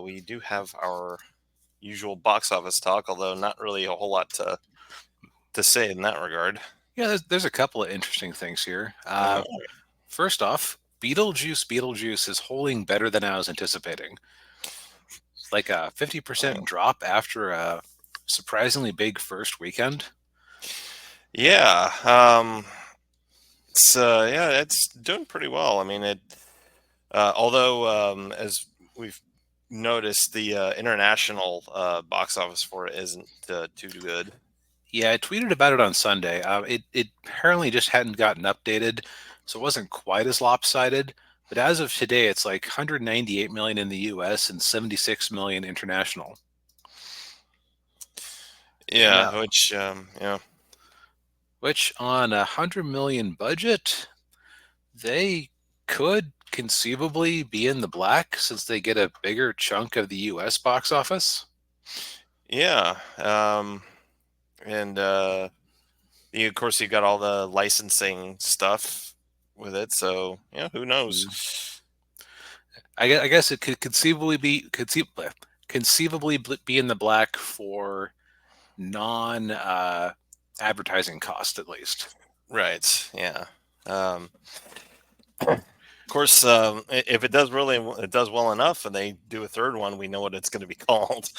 we do have our usual box office talk, although not really a whole lot to say in that regard. Yeah, there's a couple of interesting things here. Uh, First off, Beetlejuice is holding better than I was anticipating. Like a 50% drop after a surprisingly big first weekend. yeah, it's doing pretty well. I mean, although as we've noticed, the international box office for it isn't too good. Yeah, I tweeted about it on Sunday. It apparently just hadn't gotten updated, so it wasn't quite as lopsided. But as of today, it's like 198 million in the U.S. and 76 million international. Yeah, Now, which which on 100 million budget, they could conceivably be in the black since they get a bigger chunk of the U.S. box office. yeah, and of course you got all the licensing stuff with it, so yeah, who Mm. knows? I guess it could conceivably be in the black for non advertising cost at least. Right? Yeah. Of course, if it does well enough, and they do a third one, we know what it's going to be called.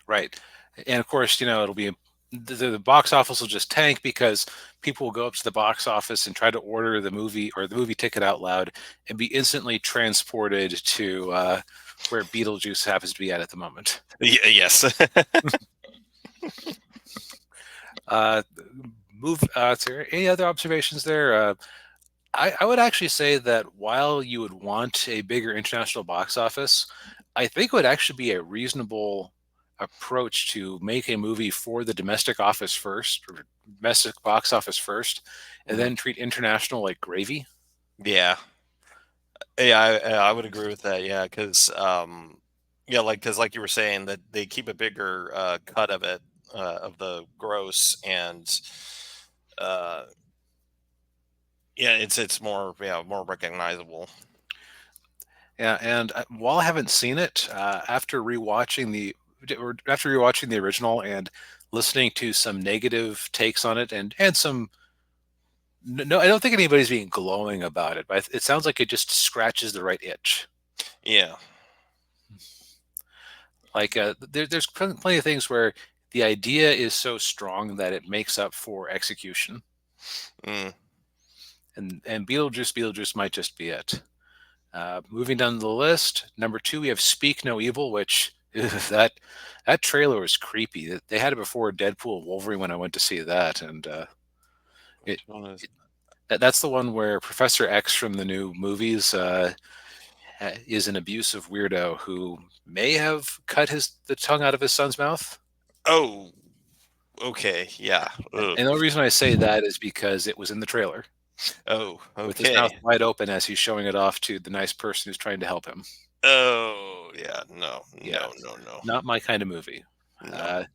Right. And of course, it'll be the box office will just tank because people will go up to the box office and try to order the movie or the movie ticket out loud and be instantly transported to where Beetlejuice happens to be at the moment. Yes. Uh, is there any other observations there? I would actually say that while you would want a bigger international box office, I think it would actually be a reasonable approach to make a movie for the domestic office first, or domestic box office first, and Mhm. then treat international like gravy. Yeah. Yeah, I would agree with that. Yeah, yeah, because like you were saying, that they keep a bigger cut of it, of the gross, and uh, yeah, it's more recognizable. Yeah, and while I haven't seen it, after rewatching the original and listening to some negative takes on it, and some no, I don't think anybody's being glowing about it, but it sounds like it just scratches the right itch. Yeah. Like there's plenty of things where the idea is so strong that it makes up for execution, Mm. and Beetlejuice might just be it. Moving down the list, number 2 we have Speak No Evil, which that trailer was creepy. They had it before Deadpool and Wolverine when I went to see that, and it, Which one is? it that's the one where Professor X from the new movies is an abusive weirdo who may have cut the tongue out of his son's mouth. Oh, okay. Yeah. And Ugh. the only reason I say that is because it was in the trailer Oh, with his mouth okay. wide open as he's showing it off to the nice person who's trying to help him. Oh, yeah. No, Yeah, no, no, no, not my kind of movie. no.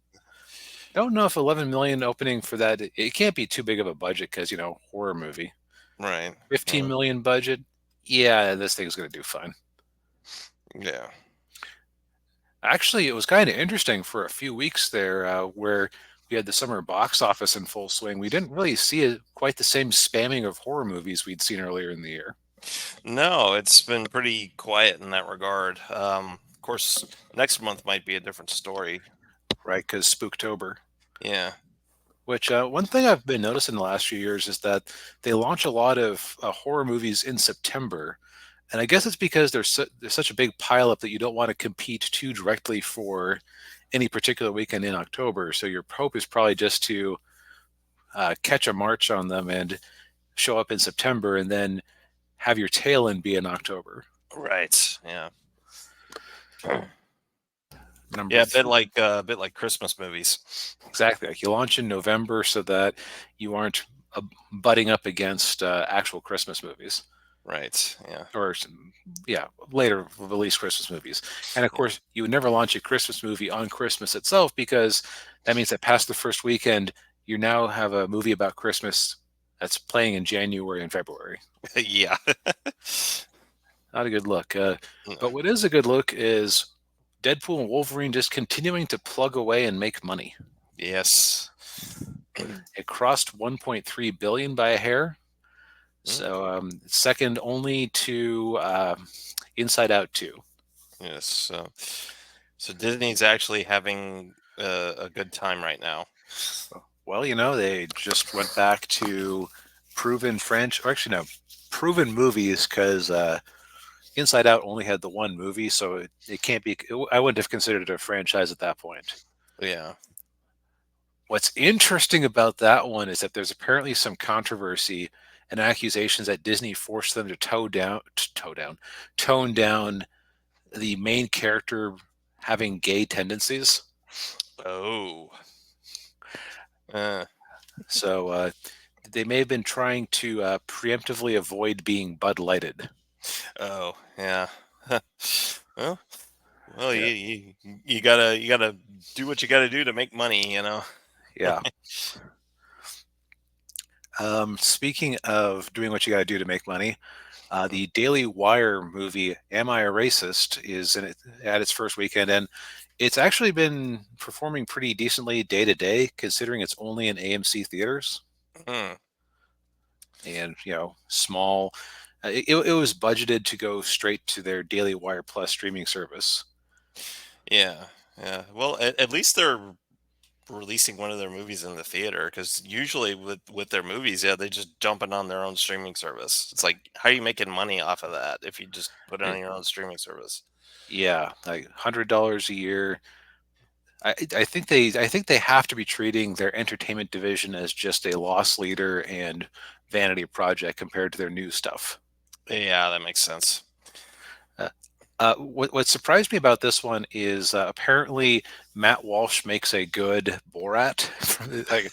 I don't know if 11 million opening for that. It can't be too big of a budget because horror movie. Right. 15 Yeah. million budget. Yeah, this thing's gonna do fine. Yeah. Actually, it was kind of interesting for a few weeks there, where we had the summer box office in full swing. We didn't really see quite the same spamming of horror movies we'd seen earlier in the year, No, it's been pretty quiet in that regard. Of course, next month might be a different story. right? Because Spooktober. Yeah. Which one thing I've been noticing the last few years is that they launch a lot of horror movies in September, and I guess it's because there's such a big pileup that you don't want to compete too directly for any particular weekend in October. So your hope is probably just to catch a march on them and show up in September, and then have your tail end be in October. Right. Yeah. Number Yeah, three, a bit like Christmas movies. exactly. Like you launch in November so that you aren't butting up against actual Christmas movies. Right. Yeah. Or yeah, later release Christmas movies. And of course, you would never launch a Christmas movie on Christmas itself because that means that past the first weekend, you now have a movie about Christmas that's playing in January and February. Yeah. Not a good look. No. But what is a good look is Deadpool and Wolverine just continuing to plug away and make money. Yes. It crossed 1.3 billion by a hair, Mm, so second only to Inside Out 2. yes. So Disney's actually having a good time right now. Well, they just went back to proven French, or actually no, proven movies because Inside Out only had the one movie, so it can't be. I wouldn't have considered it a franchise at that point. Yeah. What's interesting about that one is that there's apparently some controversy and accusations that Disney forced them to tone down the main character having gay tendencies. Oh. Uh, So they may have been trying to preemptively avoid being Bud Lighted. oh. Yeah. well, well, Yeah, you gotta do what you gotta do to make money. yeah. Speaking of doing what you got to do to make money, the Daily Wire movie "Am I a Racist" is at its first weekend, and it's actually been performing pretty decently day to day, considering it's only in AMC theaters Mm, and small. It was budgeted to go straight to their Daily Wire Plus streaming service. yeah. Yeah. Well, at least they're releasing one of their movies in the theater because usually with their movies, yeah, they just dump it on their own streaming service. It's like, how are you making money off of that if you just put it Uh, on your own streaming service? Yeah, like $100 a year. I think they have to be treating their entertainment division as just a loss leader and vanity project compared to their new stuff. Yeah, that makes sense. Uh, what surprised me about this one is apparently Matt Walsh makes a good Borat. Like,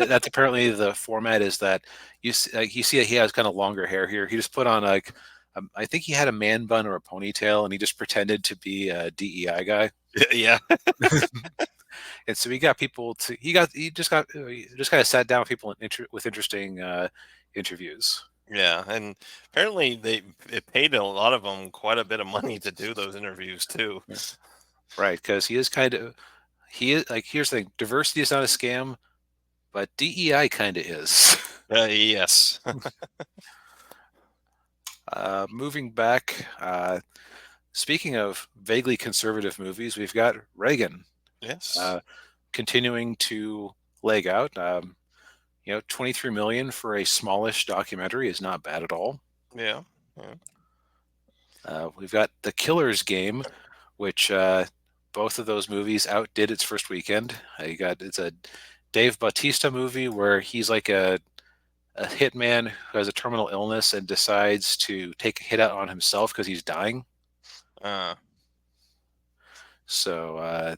that's apparently the format is that you see that he has kind of longer hair here. He just put on like I think he had a man bun or a ponytail, and he just pretended to be a DEI guy. Yeah. And so he got people to he just kind of sat down with people with interesting interviews. Yeah, and apparently it paid a lot of them quite a bit of money to do those interviews too. Yeah. Right, because he is like here's the thing: diversity is not a scam, but DEI kind of is. Yes. Moving back, speaking of vaguely conservative movies, we've got Reagan Yes. uh, continuing to leg out. 23 million for a smallish documentary is not bad at all. Yeah. Yeah. We've got The Killer's Game, which both of those movies outdid its first weekend. It's a Dave Bautista movie where he's like a hitman who has a terminal illness and decides to take a hit out on himself because he's dying. Uh, So uh,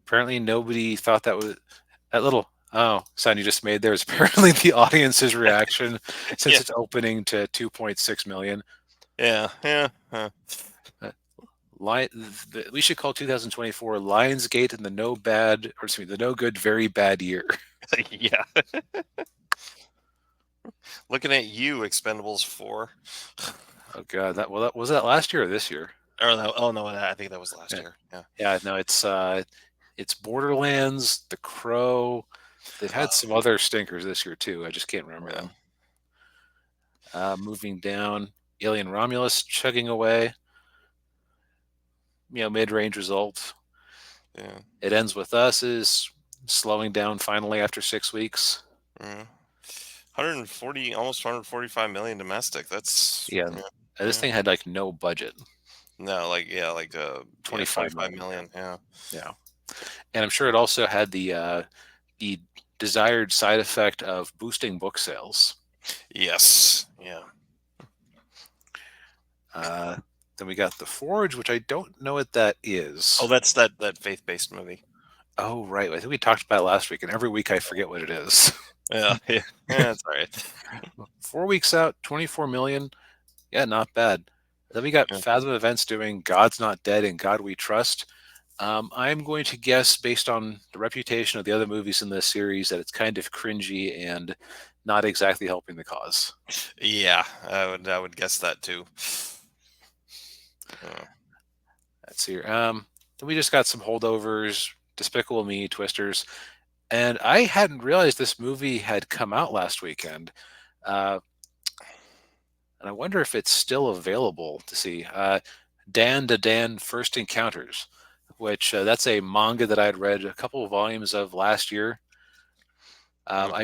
apparently nobody thought that little sound you just made there is apparently the audience's reaction since yeah. it's opening to 2.6 million. Yeah. Yeah. Uh, Lion, we should call 2024 Lionsgate and the no good, very bad year. Yeah. Looking at you, Expendables 4. Oh god, that was that last year or this year? Or no, oh no, I think that was last Yeah, year. Yeah. yeah, no, it's Borderlands, The Crow. They've had some other stinkers this year too. I just can't remember Yeah. them. Moving down, Alien Romulus chugging away. Mid-range results. Yeah. It Ends With Us is slowing down finally after 6 weeks. Yeah. 140, almost 145 million domestic. That's Yeah, yeah. this Yeah. thing had like no budget, No, like yeah, 25 25 million. million. Yeah. Yeah, and I'm sure it also had the desired side effect of boosting book sales. Yes. Yeah. Uh, then we got The Forge, which I don't know what that Oh, is. that's that faith-based movie. Oh, right. I think we talked about it last week, and every week I forget what it is. Yeah. Yeah. Yeah, that's all right. 4 weeks out, 24 million. Yeah, not bad. Then we got Yeah. Fathom Events doing God's Not Dead and God We Trust. I'm going to guess, based on the reputation of the other movies in this series, that it's kind of cringy and not exactly helping the cause. Yeah, I would guess that too. Uh, Let's see here. Then we just got some holdovers, Despicable Me, Twisters, and I hadn't realized this movie had come out last weekend. Uh, and I wonder if it's still available to see. Dan to Dan First Encounters, which that's a manga that I had read a couple of volumes of last year. mm,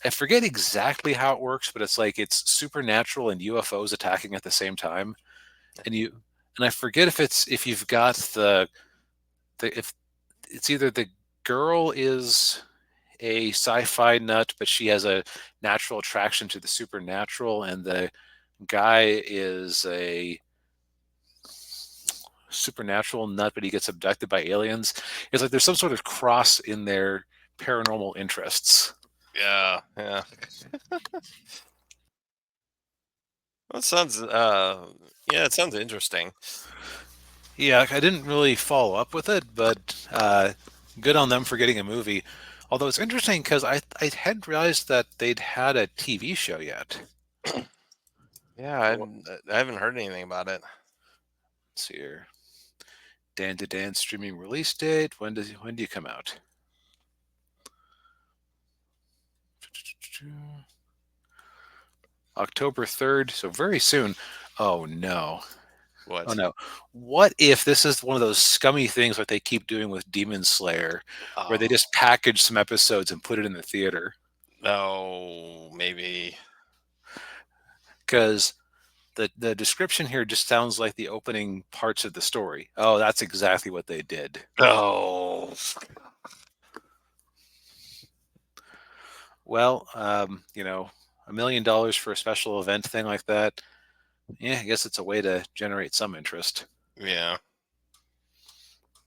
I forget exactly how it works, but it's like it's supernatural and UFOs attacking at the same time, and I forget if it's if you've got the if it's either the girl is a sci-fi nut, but she has a natural attraction to the supernatural, and the guy is a supernatural nut, but he gets abducted by aliens. It's like there's some sort of cross in their paranormal interests. yeah, yeah. That sounds yeah, it sounds interesting. Yeah, I didn't really follow up with it, but good on them for getting a movie. Although it's interesting because I hadn't realized that they'd had a TV show yet. Yeah, So I haven't heard anything about it. let's see here. Dan to Dan streaming release date. When do you come out? October 3rd, so very soon. Oh no. Oh What? no. What if this is one of those scummy things like they keep doing with Demon Slayer, where they Oh, just package some episodes and put it in the theater? no, maybe. Because the description here just sounds like the opening parts of the story. Oh, that's exactly what they did. Oh, Well, $1 million for a special event thing like that. Yeah, I guess it's a way to generate some interest. yeah.